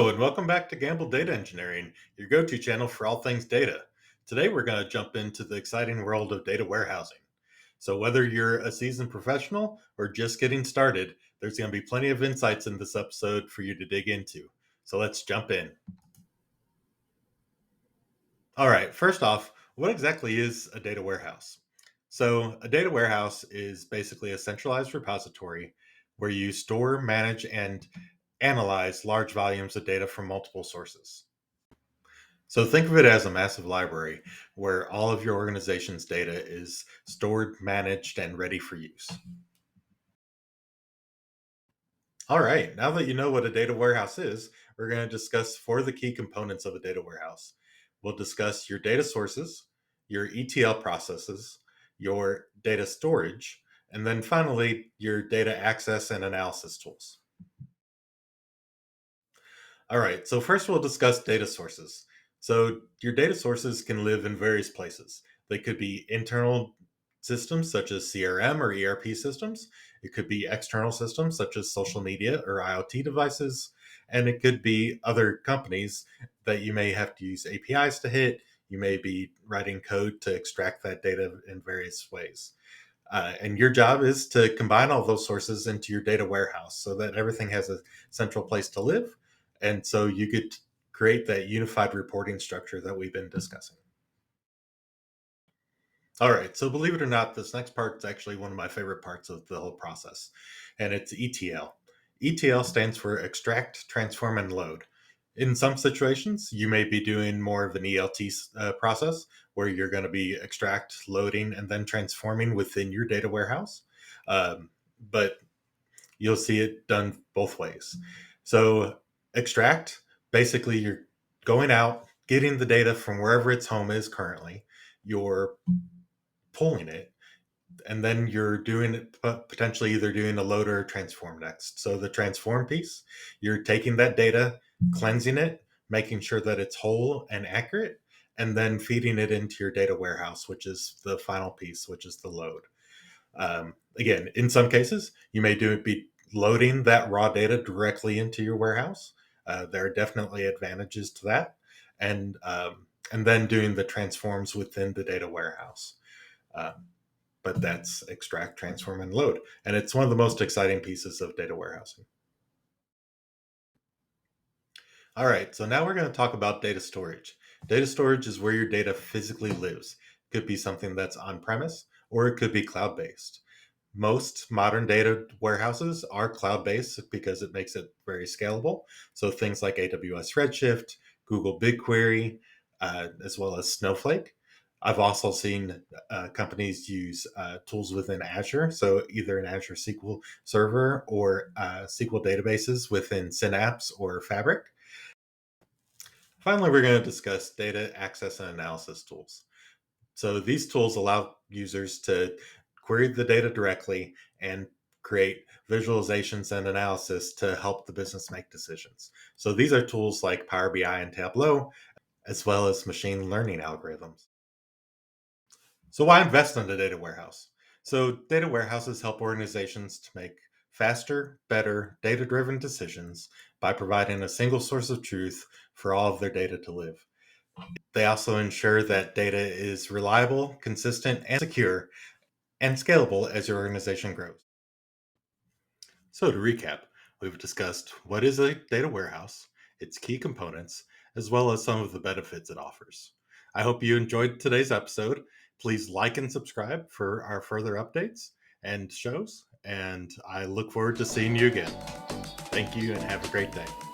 Hello, and welcome back to Gamble Data Engineering, your go to channel for all things data. Today, we're going to jump into the exciting world of data warehousing. So, whether you're a seasoned professional or just getting started, there's going to be plenty of insights in this episode for you to dig into. So, let's jump in. All right, first off, what exactly is a data warehouse? So, a data warehouse is basically a centralized repository where you store, manage, and analyze large volumes of data from multiple sources. So think of it as a massive library where all of your organization's data is stored, managed, and ready for use. All right, now that you know what a data warehouse is, we're going to discuss four of the key components of a data warehouse. We'll discuss your data sources, your ETL processes, your data storage, and then finally, your data access and analysis tools. All right, so first we'll discuss data sources. So your data sources can live in various places. They could be internal systems such as CRM or ERP systems. It could be external systems such as social media or IoT devices. And it could be other companies that you may have to use APIs to hit. You may be writing code to extract that data in various ways. And your job is to combine all those sources into your data warehouse so that everything has a central place to live. And so you could create that unified reporting structure that we've been discussing. All right, so believe it or not, this next part is actually one of my favorite parts of the whole process, and it's ETL. ETL stands for extract, transform, and load. In some situations, you may be doing more of an ELT process where you're going to be extract, loading, and then transforming within your data warehouse. But you'll see it done both ways. So, extract, basically, you're going out, getting the data from wherever its home is currently, you're pulling it, and then you're doing it potentially either doing a load or a transform next. So the transform piece, you're taking that data, cleansing it, making sure that it's whole and accurate, and then feeding it into your data warehouse, which is the final piece, which is the load. Again, in some cases, you may be loading that raw data directly into your warehouse. There are definitely advantages to that, and then doing the transforms within the data warehouse. But that's extract, transform, and load. And it's one of the most exciting pieces of data warehousing. All right, so now we're going to talk about data storage. Data storage is where your data physically lives. It could be something that's on premise or it could be cloud based. Most modern data warehouses are cloud based because it makes it very scalable. So things like AWS Redshift, Google BigQuery, as well as Snowflake. I've also seen companies use tools within Azure, so either an Azure SQL Server or SQL databases within Synapse or Fabric. Finally, we're going to discuss data access and analysis tools. So these tools allow users to query the data directly and create visualizations and analysis to help the business make decisions. So these are tools like Power BI and Tableau, as well as machine learning algorithms. So why invest in a data warehouse? So data warehouses help organizations to make faster, better, data-driven decisions by providing a single source of truth for all of their data to live. They also ensure that data is reliable, consistent, and secure, and scalable as your organization grows. So to recap, we've discussed what is a data warehouse, its key components, as well as some of the benefits it offers. I hope you enjoyed today's episode. Please like and subscribe for our further updates and shows, and I look forward to seeing you again. Thank you and have a great day.